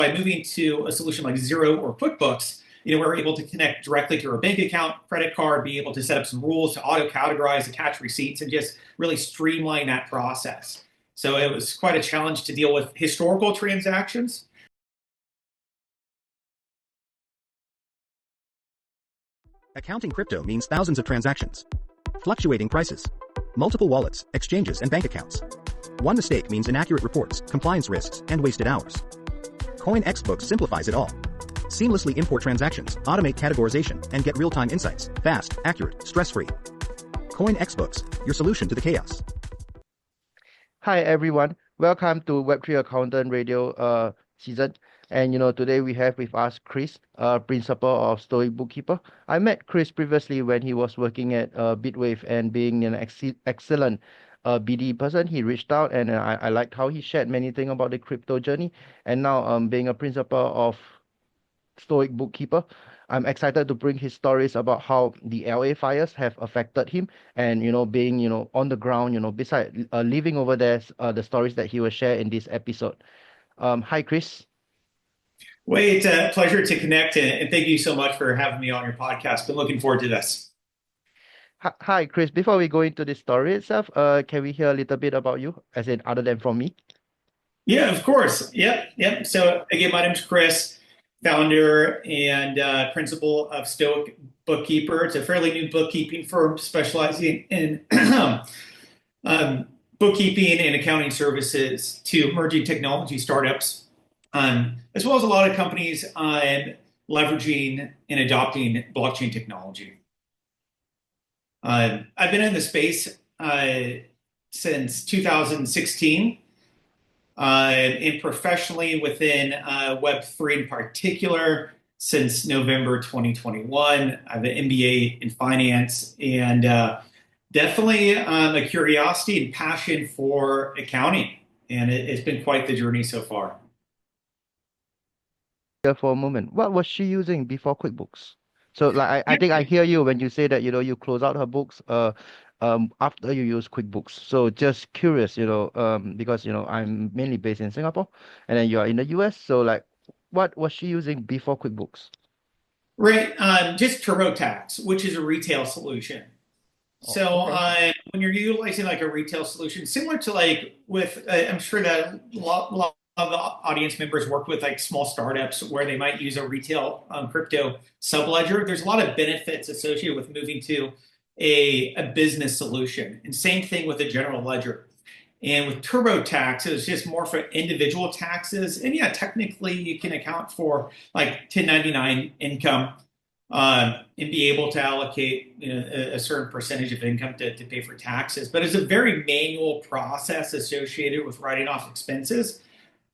by moving to a solution like Xero or Quickbooks, we're able to connect directly to our bank account, credit card, be able to set up some rules to auto categorize, attach receipts, and just really streamline that process. So it was quite a challenge to deal with historical transactions. Accounting crypto means thousands of transactions, fluctuating prices, multiple wallets, exchanges, and bank accounts. One mistake means inaccurate reports, compliance risks, and wasted hours. Xbookkeeper simplifies it all. Seamlessly import transactions, automate categorization, and get real-time insights. Fast, accurate, stress-free. Xbookkeeper, your solution to the chaos. Hi everyone, welcome to Web3 Accountant Radio season. And today we have with us Chris, principal of Stoic Bookkeeper. I met Chris previously when he was working at Bitwave, and being an excellent BD person, he reached out, and I liked how he shared many things about the crypto journey. And now being a principal of Stoic Bookkeeper, I'm excited to bring his stories about how the LA fires have affected him, and being on the ground, beside living over there, the stories that he will share in this episode. Hi Chris. Wait, it's a pleasure to connect, and thank you so much for having me on your podcast. Been looking forward to this. Hi Chris, before we go into the story itself, can we hear a little bit about you, as in other than from me? Yeah, of course. Yep. So again, my name's Chris, founder and principal of Stoic Bookkeeper. It's a fairly new bookkeeping firm specializing in bookkeeping and accounting services to emerging technology startups, as well as a lot of companies leveraging and adopting blockchain technology. I've been in the space since 2016. And professionally within Web3 in particular since November 2021. I have an MBA in finance, and definitely a curiosity and passion for accounting. And it's been quite the journey so far. For a moment, what was she using before QuickBooks? So like I think I hear you when you say that you close out her books after you use QuickBooks. So just curious, because I'm mainly based in Singapore, and then you are in the US. So like, what was she using before QuickBooks? Right, just TurboTax, which is a retail solution. So when you're utilizing like a retail solution, similar to like with, I'm sure that a lot of the audience members work with like small startups where they might use a retail crypto subledger. There's a lot of benefits associated with moving to a business solution, and same thing with a general ledger. And with TurboTax, it's just more for individual taxes. And yeah, technically you can account for like 1099 income and be able to allocate a certain percentage of income to pay for taxes. But it's a very manual process associated with writing off expenses.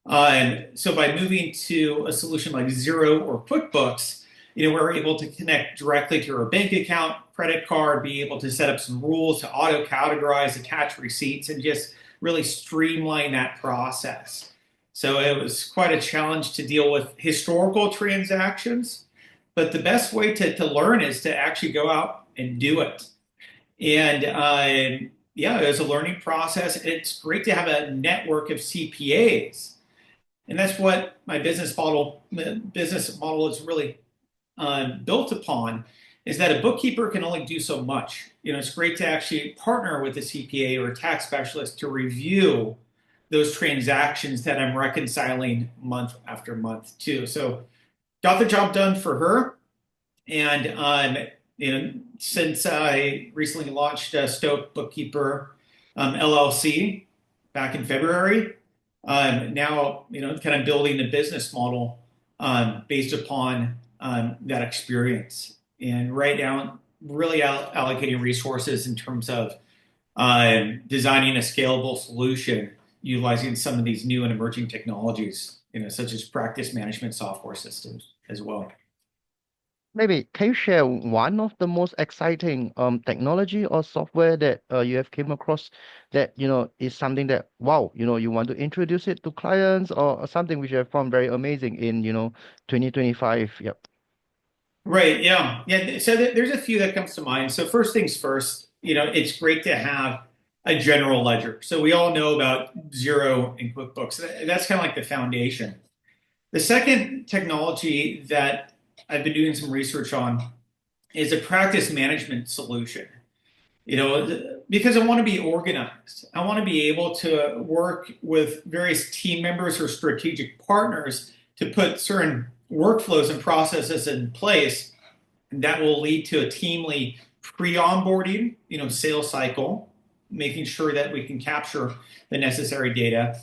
And so by moving to a solution like Xero or Quickbooks, we're able to connect directly to our bank account, credit card, be able to set up some rules to auto categorize, attach receipts, and just really streamline that process. So it was quite a challenge to deal with historical transactions, but the best way to learn is to actually go out and do it. And yeah, it was a learning process. It's great to have a network of CPAs. And that's what my business model is really built upon, is that a bookkeeper can only do so much. It's great to actually partner with a CPA or a tax specialist to review those transactions that I'm reconciling month after month too. So got the job done for her. And since I recently launched Stoic Bookkeeper LLC back in February, now kind of building the business model based upon that experience. And right now, really allocating resources in terms of designing a scalable solution utilizing some of these new and emerging technologies, such as practice management software systems as well. Maybe can you share one of the most exciting technology or software that you have came across that is something that wow, you want to introduce it to clients, or something which you have found very amazing in 2025? Yep. Right. Yeah. So there's a few that comes to mind. So first things first, it's great to have a general ledger. So we all know about Xero and QuickBooks. That's kind of like the foundation. The second technology that I've been doing some research on is a practice management solution. Because I want to be organized. I want to be able to work with various team members or strategic partners to put certain workflows and processes in place that will lead to a teamly pre-onboarding, sales cycle, making sure that we can capture the necessary data,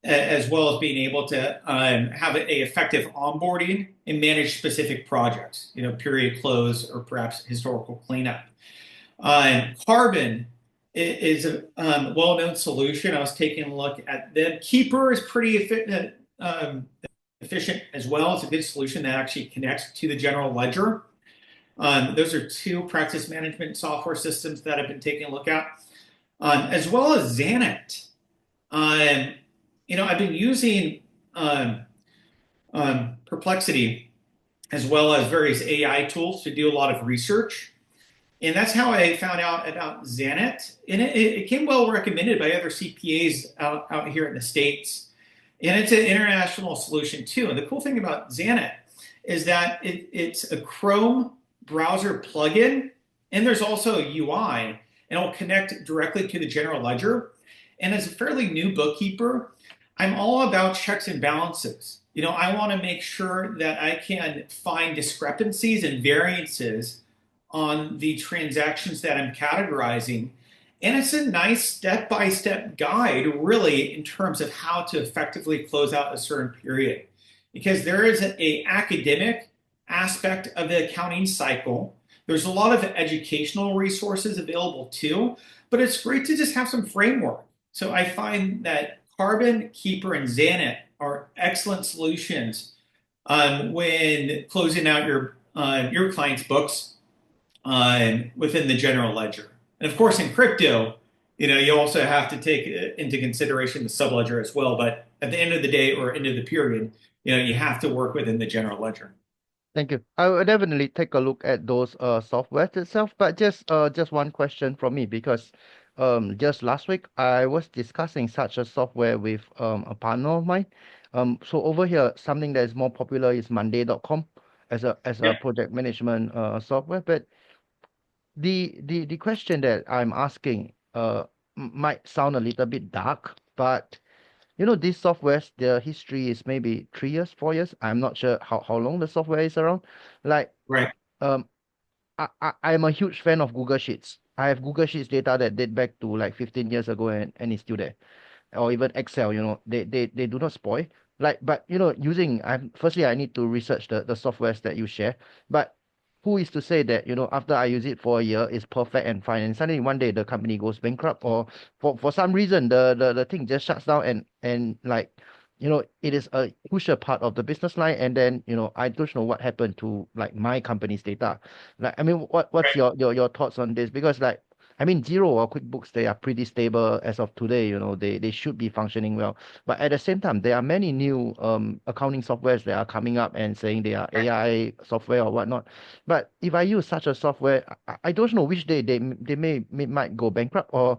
as well as being able to have a effective onboarding and manage specific projects, period close or perhaps historical cleanup. Karbon is a well-known solution. I was taking a look at them. Keeper is pretty efficient as well. It's a good solution that actually connects to the general ledger. Those are two practice management software systems that I've been taking a look at, as well as Xenett. I've been using Perplexity as well as various AI tools to do a lot of research. And that's how I found out about Xenett. And it came well recommended by other CPAs out here in the States. And it's an international solution too. And the cool thing about Xenett is that it's a Chrome browser plugin, and there's also a UI, and it'll connect directly to the general ledger. And as a fairly new bookkeeper, I'm all about checks and balances. I want to make sure that I can find discrepancies and variances on the transactions that I'm categorizing. And it's a nice step-by-step guide, really, in terms of how to effectively close out a certain period. Because there is an academic aspect of the accounting cycle. There's a lot of educational resources available too, but it's great to just have some framework. So I find that Karbon, Keeper, and Xenett are excellent solutions when closing out your client's books within the general ledger. And of course, in crypto, you also have to take into consideration the subledger as well. But at the end of the day or end of the period, you have to work within the general ledger. Thank you. I will definitely take a look at those softwares itself, but just one question from me because just last week I was discussing such a software with a partner of mine. So over here, something that is more popular is Monday.com as a project management software. But the question that I'm asking might sound a little bit dark, but these softwares, their history is maybe 3 years, 4 years. I'm not sure how long the software is around. Like, Right. I'm a huge fan of Google Sheets. I have Google Sheets data that date back to like 15 years ago and it's still there. Or even Excel, they do not spoil. But firstly I need to research the softwares that you share. But who is to say that, after I use it for a year, it's perfect and fine, and suddenly one day the company goes bankrupt, or for some reason the thing just shuts down and it is a crucial part of the business line, and then I don't know what happened to like my company's data. What's your thoughts on this? Because Xero or Quickbooks, they are pretty stable as of today. They should be functioning well. But at the same time, there are many new accounting softwares that are coming up and saying they are AI software or whatnot. But if I use such a software, I don't know which day they might go bankrupt, or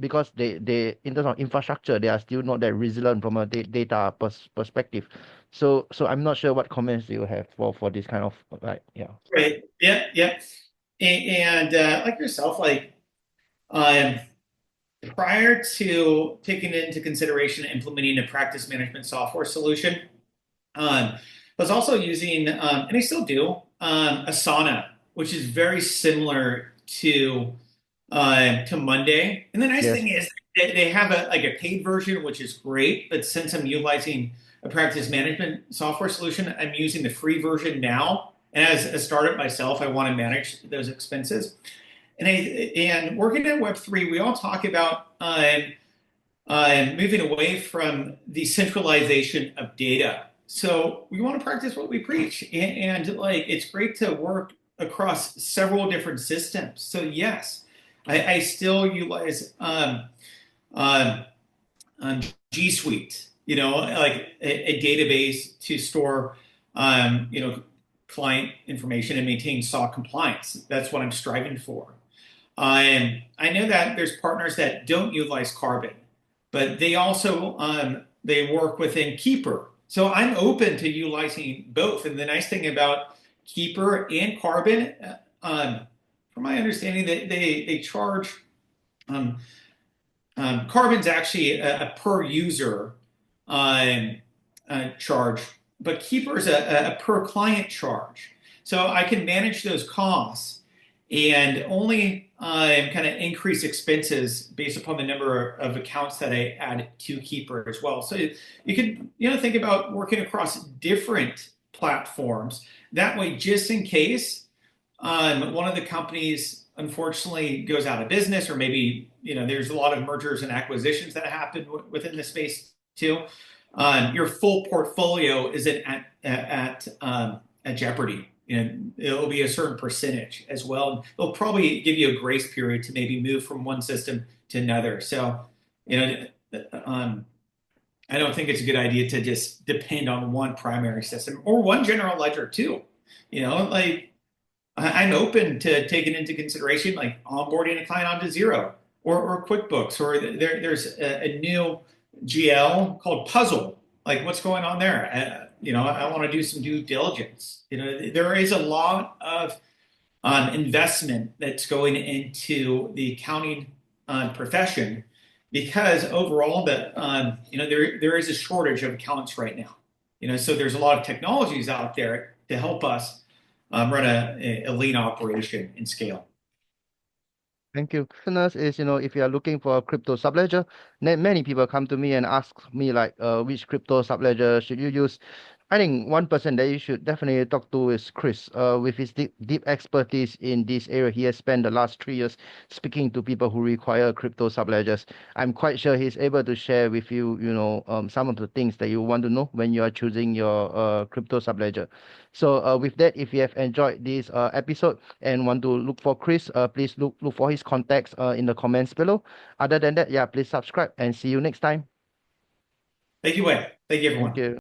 because they in terms of infrastructure, they are still not that resilient from a data perspective. So I'm not sure what comments you have for this kind of Right. Yeah. And like yourself, prior to taking into consideration implementing a practice management software solution, I was also using, and I still do, Asana, which is very similar to Monday. And the nice thing is they have a paid version, which is great. But since I'm utilizing a practice management software solution, I'm using the free version now. And as a startup myself, I want to manage those expenses. And working at Web3, we all talk about moving away from the centralization of data. So we want to practice what we preach. And it's great to work across several different systems. So yes, I still utilize G Suite, like a database to store, client information and maintain SOC compliance. That's what I'm striving for. I know that there's partners that don't utilize Karbon, but they also they work within Keeper. So I'm open to utilizing both. And the nice thing about Keeper and Karbon, from my understanding, that they charge. Um, Karbon's actually a per user charge, but Keeper is a per client charge. So I can manage those costs and only kind of increase expenses based upon the number of accounts that I add to Keeper as well. So you could think about working across different platforms. That way, just in case one of the companies unfortunately goes out of business, or maybe there's a lot of mergers and acquisitions that happen within the space too. Your full portfolio isn't at jeopardy. It'll be a certain percentage as well. They'll probably give you a grace period to maybe move from one system to another. So, I don't think it's a good idea to just depend on one primary system or one general ledger too. Like I'm open to taking into consideration like onboarding a client onto Xero or QuickBooks, or there's a new GL called Puzzle. Like what's going on there? I want to do some due diligence. There is a lot of investment that's going into the accounting profession, because overall there is a shortage of accountants right now. So there's a lot of technologies out there to help us run a lean operation and scale. Thank you. Listeners, is if you are looking for a crypto subledger, many people come to me and ask me like, which crypto subledger should you use? I think one person that you should definitely talk to is Chris. With his deep expertise in this area, he has spent the last 3 years speaking to people who require crypto subledgers. I'm quite sure he's able to share with you, some of the things that you want to know when you are choosing your crypto subledger. So with that, if you have enjoyed this episode and want to look for Chris, please look for his contacts in the comments below. Other than that, yeah, please subscribe and see you next time. Thank you, Wei. Thank you, everyone. Thank you.